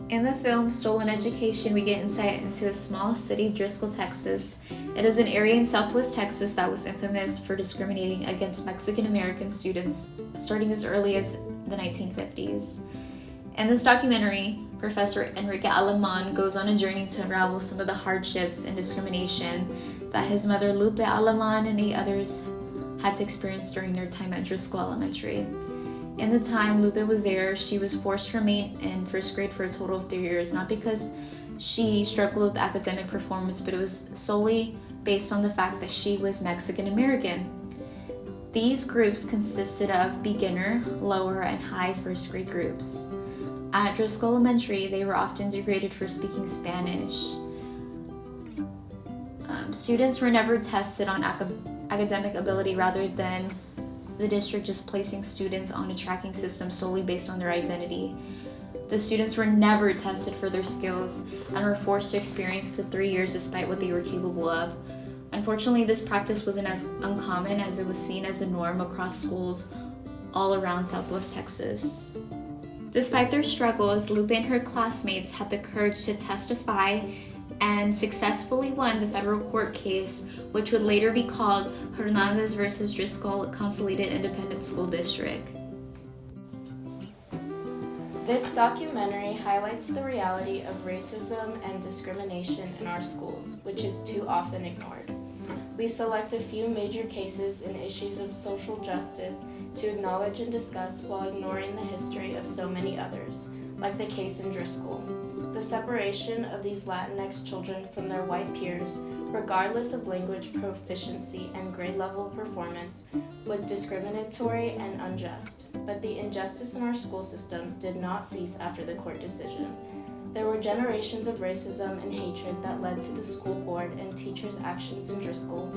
In the film Stolen Education, we get insight into a small city, Driscoll, Texas. It is an area in southwest Texas that was infamous for discriminating against Mexican American students starting as early as the 1950s. In this documentary, Professor Enrique Alemán goes on a journey to unravel some of the hardships and discrimination that his mother Lupe Alemán and 8 others had to experience during their time at Driscoll Elementary. In the time Lupe was there, she was forced to remain in first grade for a total of 3 years, not because she struggled with academic performance, but it was solely based on the fact that she was Mexican American. These groups consisted of beginner, lower, and high first grade groups. At Driscoll Elementary, they were often degraded for speaking Spanish. Students were never tested on academic ability rather than the district just placing students on a tracking system solely based on their identity. The students were never tested for their skills and were forced to experience the 3 years despite what they were capable of. Unfortunately, this practice wasn't as uncommon as it was seen as a norm across schools all around Southwest Texas. Despite their struggles, Lupe and her classmates had the courage to testify and successfully won the federal court case, which would later be called Hernandez versus Driscoll Consolidated Independent School District. This documentary highlights the reality of racism and discrimination in our schools, which is too often ignored. We select a few major cases and issues of social justice to acknowledge and discuss while ignoring the history of so many others, like the case in Driscoll. The separation of these Latinx children from their white peers, regardless of language proficiency and grade level performance, was discriminatory and unjust. But the injustice in our school systems did not cease after the court decision. There were generations of racism and hatred that led to the school board and teachers' actions in Driscoll,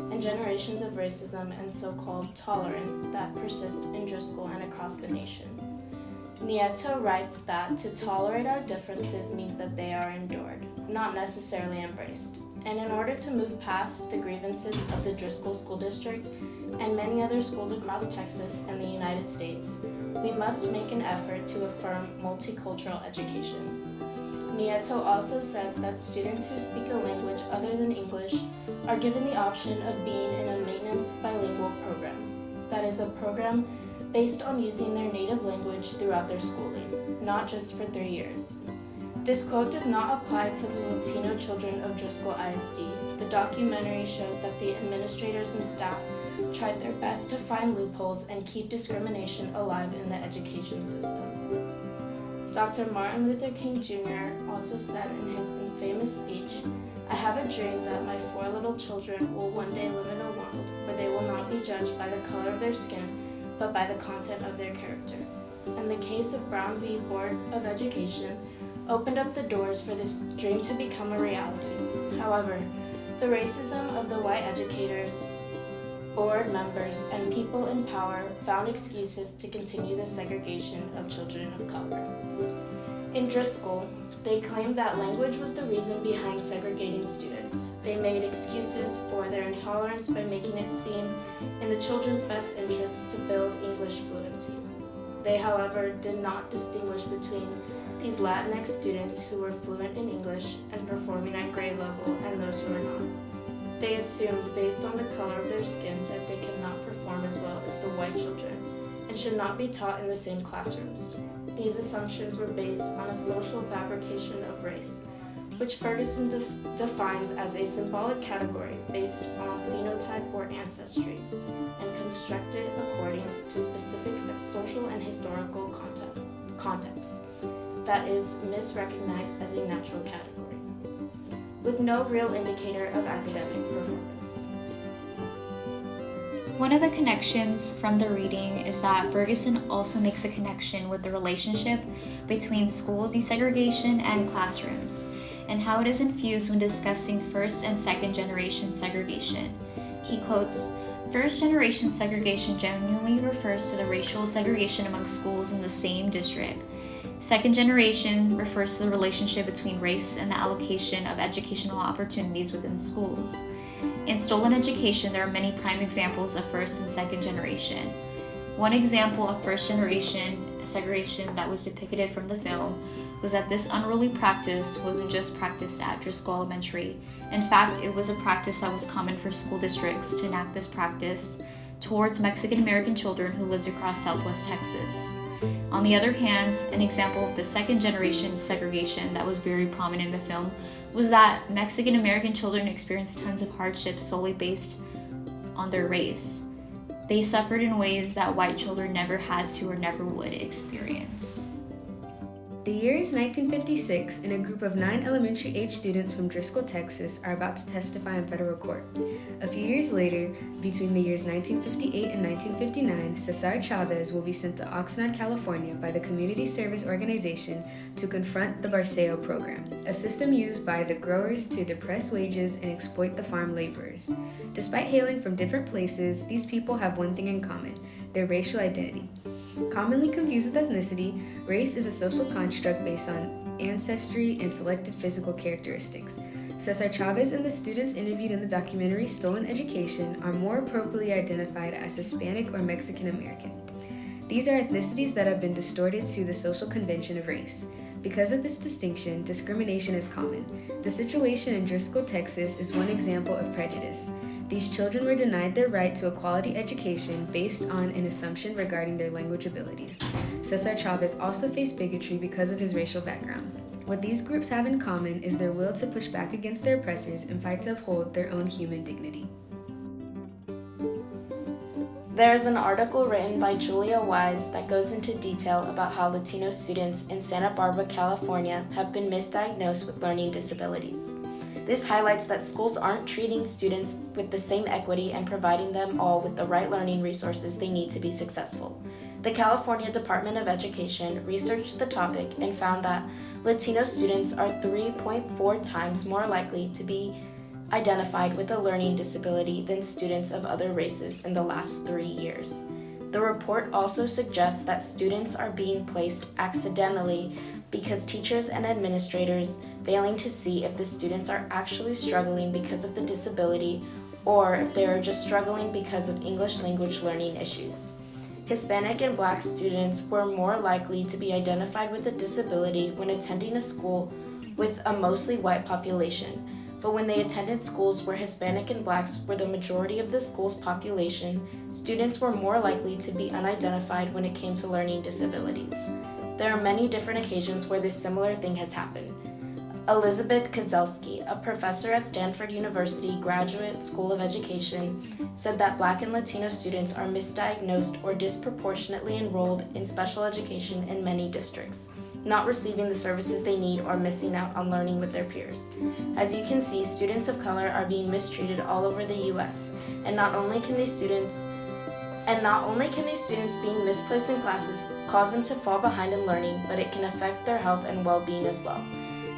and generations of racism and so-called tolerance that persist in Driscoll and across the nation. Nieto writes that to tolerate our differences means that they are endured, not necessarily embraced. And in order to move past the grievances of the Driscoll School District and many other schools across Texas and the United States, we must make an effort to affirm multicultural education. Nieto also says that students who speak a language other than English are given the option of being in a maintenance bilingual program. That is a program based on using their native language throughout their schooling, not just for 3 years. This quote does not apply to the Latino children of Driscoll ISD. The documentary shows that the administrators and staff tried their best to find loopholes and keep discrimination alive in the education system. Dr. Martin Luther King Jr. also said in his infamous speech, "I have a dream that my 4 little children will one day live in a world where they will not be judged by the color of their skin, but by the content of their character." And the case of Brown v. Board of Education opened up the doors for this dream to become a reality. However, the racism of the white educators, board members, and people in power found excuses to continue the segregation of children of color. In Driscoll, they claimed that language was the reason behind segregating students. They made excuses for their intolerance by making it seem in the children's best interests to build English fluency. They, however, did not distinguish between these Latinx students who were fluent in English and performing at grade level and those who were not. They assumed, based on the color of their skin, that they could not perform as well as the white children and should not be taught in the same classrooms. These assumptions were based on a social fabrication of race, which Ferguson defines as a symbolic category based on phenotype or ancestry, and constructed according to specific social and historical context that is misrecognized as a natural category, with no real indicator of academic performance. One of the connections from the reading is that Ferguson also makes a connection with the relationship between school desegregation and classrooms, and how it is infused when discussing first and second generation segregation. He quotes, "First generation segregation genuinely refers to the racial segregation among schools in the same district. Second generation refers to the relationship between race and the allocation of educational opportunities within schools. In Stolen Education, there are many prime examples of first and second generation. One example of first generation segregation that was depicted from the film was that this unruly practice wasn't just practiced at Driscoll Elementary. In fact, it was a practice that was common for school districts to enact this practice towards Mexican American children who lived across Southwest Texas. On the other hand, an example of the second generation segregation that was very prominent in the film was that Mexican American children experienced tons of hardships solely based on their race. They suffered in ways that white children never had to or never would experience. The year is 1956, and a group of 9 elementary-age students from Driscoll, Texas, are about to testify in federal court. A few years later, between the years 1958 and 1959, Cesar Chavez will be sent to Oxnard, California by the Community Service Organization to confront the Barceo program, a system used by the growers to depress wages and exploit the farm laborers. Despite hailing from different places, these people have one thing in common: their racial identity. Commonly confused with ethnicity, race is a social construct based on ancestry and selected physical characteristics. Cesar Chavez and the students interviewed in the documentary Stolen Education are more appropriately identified as Hispanic or Mexican American. These are ethnicities that have been distorted to the social convention of race. Because of this distinction, discrimination is common. The situation in Driscoll, Texas is one example of prejudice. These children were denied their right to a quality education based on an assumption regarding their language abilities. Cesar Chavez also faced bigotry because of his racial background. What these groups have in common is their will to push back against their oppressors and fight to uphold their own human dignity. There is an article written by Julia Wise that goes into detail about how Latino students in Santa Barbara, California have been misdiagnosed with learning disabilities. This highlights that schools aren't treating students with the same equity and providing them all with the right learning resources they need to be successful. The California Department of Education researched the topic and found that Latino students are 3.4 times more likely to be identified with a learning disability than students of other races in the last 3 years. The report also suggests that students are being placed accidentally because teachers and administrators failing to see if the students are actually struggling because of the disability or if they are just struggling because of English language learning issues. Hispanic and Black students were more likely to be identified with a disability when attending a school with a mostly white population, but when they attended schools where Hispanic and Blacks were the majority of the school's population, students were more likely to be unidentified when it came to learning disabilities. There are many different occasions where this similar thing has happened. Elizabeth Kozelski, a professor at Stanford University Graduate School of Education, said that Black and Latino students are misdiagnosed or disproportionately enrolled in special education in many districts, not receiving the services they need or missing out on learning with their peers. As you can see, students of color are being mistreated all over the U.S., and not only can these students being misplaced in classes cause them to fall behind in learning, but it can affect their health and well-being as well.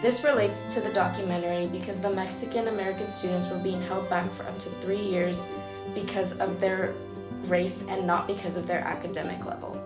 This relates to the documentary because the Mexican American students were being held back for up to 3 years because of their race and not because of their academic level.